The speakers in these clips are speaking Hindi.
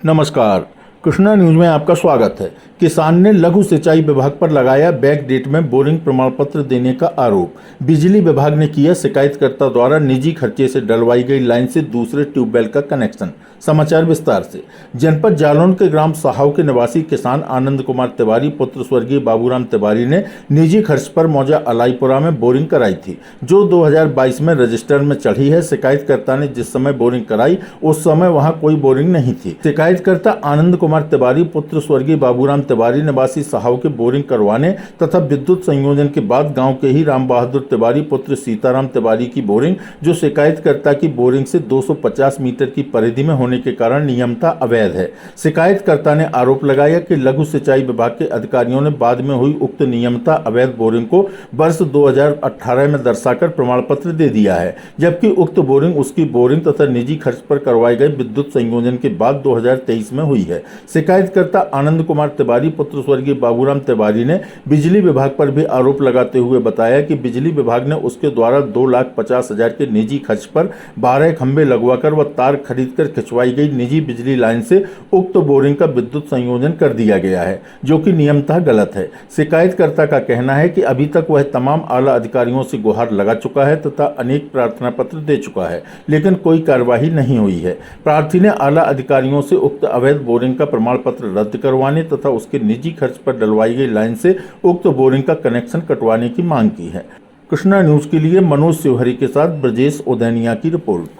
नमस्कार, कृष्णा न्यूज में आपका स्वागत है। किसान ने लघु सिंचाई विभाग पर लगाया बैक डेट में बोरिंग प्रमाण पत्र देने का आरोप। बिजली विभाग ने किया शिकायतकर्ता द्वारा निजी खर्चे से डलवाई गई लाइन से दूसरे ट्यूबवेल का कनेक्शन। समाचार विस्तार से। जनपद जालौन के ग्राम साहव के निवासी किसान आनंद कुमार तिवारी पुत्र स्वर्गीय बाबूराम तिवारी ने निजी खर्च पर मौजा अलाईपुरा में बोरिंग कराई थी, जो 2022 में रजिस्टर में चढ़ी है। शिकायतकर्ता ने जिस समय बोरिंग कराई उस समय वहां कोई बोरिंग नहीं थी। शिकायतकर्ता आनंद कुमार तिवारी पुत्र स्वर्गीय बाबूराम तिवारी निवासी साहव के बोरिंग करवाने तथा विद्युत संयोजन के बाद गांव के ही राम बहादुर तिवारी पुत्र सीताराम तिवारी की बोरिंग, जो शिकायतकर्ता की बोरिंग से 250 मीटर की परिधि में होने के कारण नियमता अवैध है। शिकायतकर्ता ने आरोप लगाया कि लघु सिंचाई विभाग के अधिकारियों ने बाद में हुई उक्त नियमता अवैध बोरिंग को वर्ष 2018 में दर्शाकर प्रमाण पत्र दे दिया है, जबकि उक्त बोरिंग उसकी बोरिंग तथा निजी खर्च पर करवाए गए विद्युत संयोजन के बाद 2023 में हुई है। शिकायतकर्ता आनंद कुमार तिवारी पुत्र स्वर्गीय बाबूराम तिवारी ने बिजली विभाग पर भी आरोप लगाते हुए बताया कि बिजली विभाग ने उसके द्वारा 2,50,000 के निजी खर्च पर 12 खंभे लगवाकर व तार खरीदकर खिंचवाई गई निजी बिजली लाइन से उक्त बोरिंग का विद्युत संयोजन कर दिया गया है, जो कि नियमतः गलत है। शिकायतकर्ता का कहना है कि अभी तक वह तमाम आला अधिकारियों से गुहार लगा चुका है तथा अनेक प्रार्थना पत्र दे चुका है, लेकिन कोई कार्यवाही नहीं हुई है। प्रार्थी ने आला अधिकारियों से उक्त अवैध बोरिंग का प्रमाण पत्र रद्द करवाने तथा उसके निजी खर्च पर डलवाई गई लाइन से उक्त बोरिंग का कनेक्शन कटवाने की मांग की है। कृष्णा न्यूज के लिए मनोज शिवहरी के साथ ब्रजेश उदैनिया की रिपोर्ट।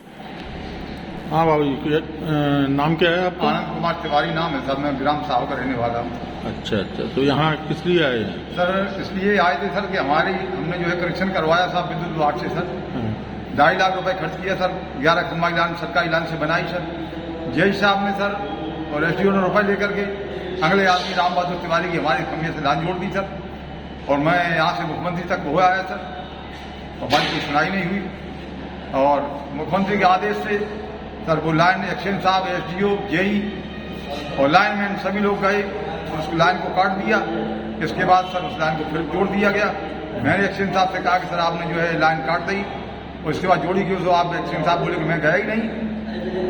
हाँ बाबू जी, नाम क्या है आपका? आनंद कुमार तिवारी नाम है सर। मैं ग्राम साहव का रहने वाला हूँ। अच्छा, तो यहाँ किस लिए आए हैं? सर इसलिए आए थे सर कि हमने जो है कनेक्शन करवाया साहब विद्युत विभाग से सर। 2.5 लाख रुपए खर्च किया सर। 11 खंबा लाइन सरकारी लाइन से बनाई सर। जय साहब ने सर और एसडीओ ने रुपए लेकर के अगले आदमी राम बहादुर तिवारी की हमारे खंभे से लाइन जोड़ दी सर। और मैं यहाँ से मुख्यमंत्री तक हो आया सर, और हमारी कोई सुनाई नहीं हुई। और मुख्यमंत्री के आदेश से सर वो लाइन एक्शन साहब, एसडीओ, जेई और लाइनमैन सभी लोग गए, उस लाइन को काट दिया। इसके बाद सर उस लाइन को फिर जोड़ दिया गया। मैंने एक्शन साहब से कहा कि सर आपने जो है लाइन काट दी, और इसके बाद जोड़ी क्यों? तो आप एक्शन साहब बोले कि मैं गया ही नहीं,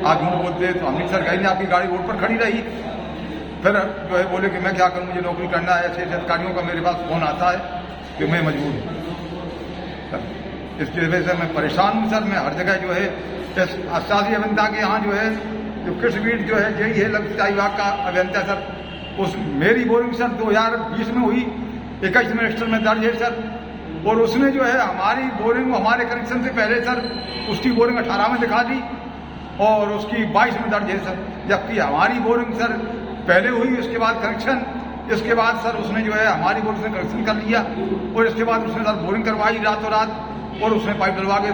आप झूठ बोलते। तो हमने सर गई नहीं, आपकी गाड़ी रोड पर खड़ी रही। फिर जो है बोले कि मैं क्या करूँ, मुझे नौकरी करना है। ऐसे अधिकारियों का मेरे पास फोन आता है कि मैं मजबूर हूँ सर। इसकी वजह से मैं परेशान हूँ सर। मैं हर जगह जो है शासी अभियंता के यहाँ जो है जो कृषि बीट जो है यही है लघु सिंचाई विभाग का अभियंता सर। उस मेरी बोरिंग सर 2020 में हुई, 21 में रजिस्टर में दर्ज है सर। और उसने जो है हमारी बोरिंग हमारे कनेक्शन से पहले सर उसकी बोरिंग 18 में दिखा दी और उसकी 22 में दर्ज है सर, जबकि हमारी बोरिंग सर पहले हुई, उसके बाद कनेक्शन। इसके बाद सर उसने जो है हमारी बोरिंग से कनेक्शन कर लिया, और इसके बाद उसने सर बोरिंग करवाई रातों रात, और उसने पाइप डलवा के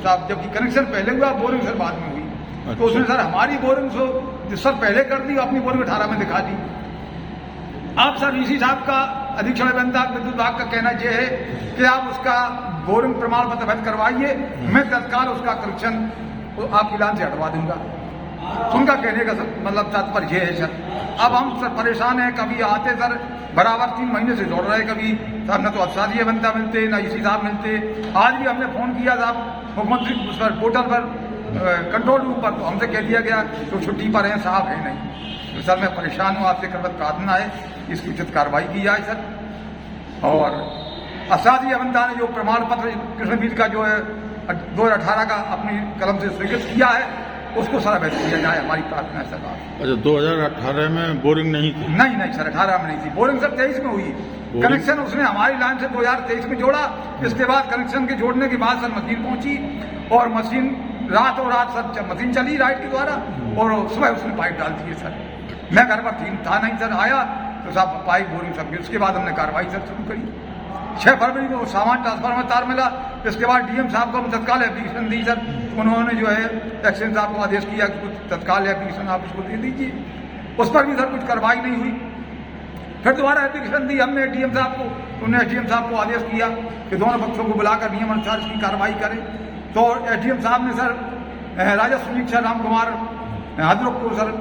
साहब, जबकि कनेक्शन पहले हुआ, बोरिंग सर बाद में हुई। अच्छा। तो उसने सर हमारी बोरिंग जो सर पहले कर दी, अपनी बोरिंग 18 में दिखा दी। आप सर डीसी साहब का, अधीक्षण अभियंता विद्युत विभाग का कहना यह है कि आप उसका बोरिंग प्रमाण पत्र रद्द करवाइए, मैं तत्काल उसका कनेक्शन आपकी लाइन से हटवा दूंगा। उनका कहने का मतलब तात्पर्य यह है सर। अब हम सर परेशान हैं, कभी आते सर बराबर 3 महीने से दौड़ रहे, कभी साहब न तो अफसारी अभियंता मिलते, न इसी साहब मिलते। आज भी हमने फोन किया साहब मुख्यमंत्री उस पर पोर्टल पर कंट्रोल रूम पर, तो हमसे कह दिया गया तो छुट्टी पर हैं, साहब है नहीं। तो सर मैं परेशान हूँ, आपसे कृपया प्रार्थना है इसकी उचित कार्रवाई की जाए सर। और अफसारी अभियंता ने जो प्रमाण पत्र कृष्णवीर का जो है 2018 का अपनी कलम से स्वीकृत किया है, उसको सारा वैसे किया जाए, हमारी प्रार्थना है सरकार। अच्छा, 2018 में बोरिंग नहीं थी? नहीं सर, 18 में नहीं थी बोरिंग सर, 23 में हुई। कनेक्शन उसने हमारी लाइन से 2023 में जोड़ा। इसके बाद कनेक्शन के जोड़ने के बाद सर मशीन पहुंची, और मशीन रातों रात सर मशीन चली लाइट के द्वारा, और सुबह उसने पाइप डाल दी है सर। मैं घर पर था नहीं सर, आया तो साहब पाइप बोरिंग सब। उसके बाद हमने कार्रवाई सर शुरू करी। 6 फरवरी को सामान ट्रांसफार्मर में तार मिला। इसके बाद डीएम साहब को हम तत्काल एप्लीकेशन दी सर। उन्होंने जो है एक्शन साहब को आदेश किया कि कुछ तत्काल एप्लीकेशन आप इसको दे दीजिए। उस पर भी सर कुछ कार्रवाई नहीं हुई। फिर दोबारा एप्लीकेशन दी हमने डीएम साहब को। उन्होंने एसडीएम साहब को आदेश किया कि दोनों पक्षों को बुलाकर नियम अनुसार इसकी कार्रवाई करें। तो एसडीएम साहब ने सर राजस्व अधीक्षक राम कुमार हादुरुक को सर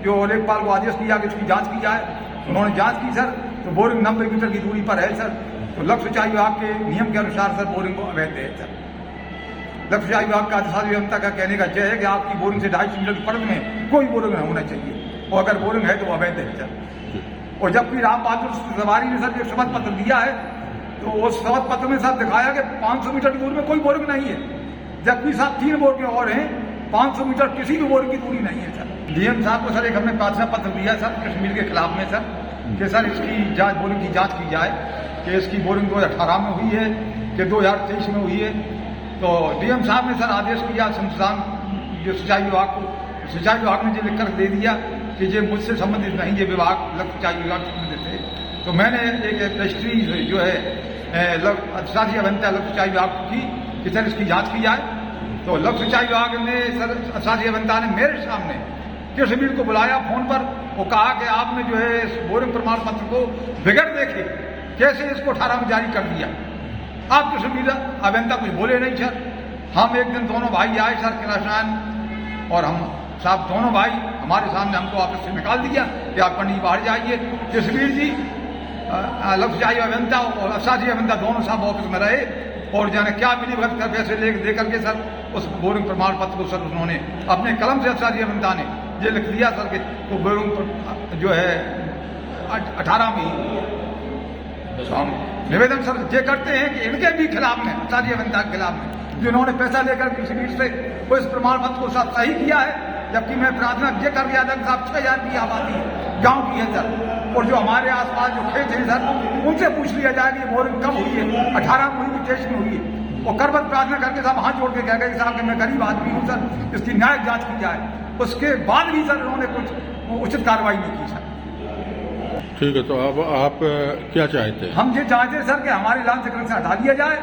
जो लेखपाल को आदेश किया कि इसकी जाँच की जाए। उन्होंने जाँच की सर, तो बोरिंग 90 मीटर की दूरी पर है सर। तो लघु सिंचाई विभाग के नियम के अनुसार सर बोरिंग को अवैध है सर। लघु सिंचाई विभाग का अधिशासी अभियंता का कहने का यह है कि आपकी बोरिंग से 250 मीटर की परत में कोई बोरिंग न होना चाहिए। और अगर बोरिंग है तो वो अवैध है सर। और जबकि राम बहादुर सवारी ने सर जो शपथ पत्र दिया है तो उस शपथ पत्र में सर दिखाया कि 500 मीटर की दूरी में कोई बोरिंग नहीं है, जबकि साहब 3 बोरिंग और हैं, 500 मीटर किसी भी बोरिंग की दूरी नहीं है सर। डीएम साहब को सर एक हमने प्रार्थना पत्र दिया सर कश्मीर के खिलाफ में सर कि सर इसकी जांच, बोरिंग की जांच की जाए कि इसकी बोरिंग 2018 में हुई है कि 2023 में हुई है। तो डीएम साहब ने सर आदेश किया संस्थान जो सिंचाई विभाग को, सिंचाई विभाग ने जो लिखकर दे दिया कि ये मुझसे संबंधित नहीं, ये विभाग लघु सिंचाई विभाग से संबंधित है। तो मैंने एक रजिस्ट्री जो है अधिशासी अभियंता लघु सिंचाई विभाग को की कि सर इसकी जांच की जाए। तो लघु सिंचाई विभाग ने सर अधिशासी अभियंता ने मेरे सामने कृषिवीर को बुलाया फोन पर, वो कहा कि आपने जो है इस बोरिंग प्रमाण पत्र को बिगड़ देखे कैसे इसको 18 में जारी कर दिया। आप कृषिवीर अभियंता कुछ बोले नहीं सर। हम एक दिन दोनों भाई आए सर, किरासान और हम साहब दोनों भाई हमारे सामने हमको ऑफिस से निकाल दिया कि आप पंडित बाहर जाइए। कृषिवीर जी लघु सिंचाई अभियंता और अधिशासी अभियंता दोनों साहब ऑफिस में रहे और जाने क्या मिली भगत कर पैसे दे करके सर उस बोरिंग प्रमाण पत्र को सर उन्होंने अपने कलम से अधिशासी अभियंता ने ये लिख दिया सर कि वो बोरिंग जो है 18 में तो हम निवेदन सर ये करते हैं कि इनके भी खिलाफ में, अधिशासी अभियंता के खिलाफ में जिन्होंने पैसा लेकर कृषिवीर से वो इस प्रमाण पत्र को साथ सही किया है, जबकि मैं प्रार्थना ये कर गया था कि साहब 6000 की आबादी गांव की है सर, और जो हमारे आसपास जो खेत हैं सर उनसे पूछ लिया जाए कि बोरिंग कब हुई है, 18 में हुई कि 23 में हुई है। और करबत प्रार्थना करके साहब हाथ जोड़ के कह गए कि साहब कि मैं गरीब आदमी हूँ सर, इसकी न्यायिक जांच की जाए। उसके बाद भी सर उन्होंने कुछ उचित कार्रवाई नहीं की सर। ठीक है, तो अब आप क्या चाहते हैं? हम ये चाहते हैं सर कि हमारे लाइन से कनेक्शन हटा दिया जाए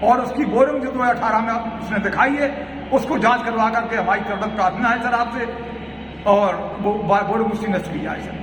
और उसकी बोरिंग जो 2018 में उसने दिखाई है उसको जांच करवा करके हमारी करबत प्रार्थना है सर आपसे, और वो बोरिंग उसकी नष्ट की जाए सर।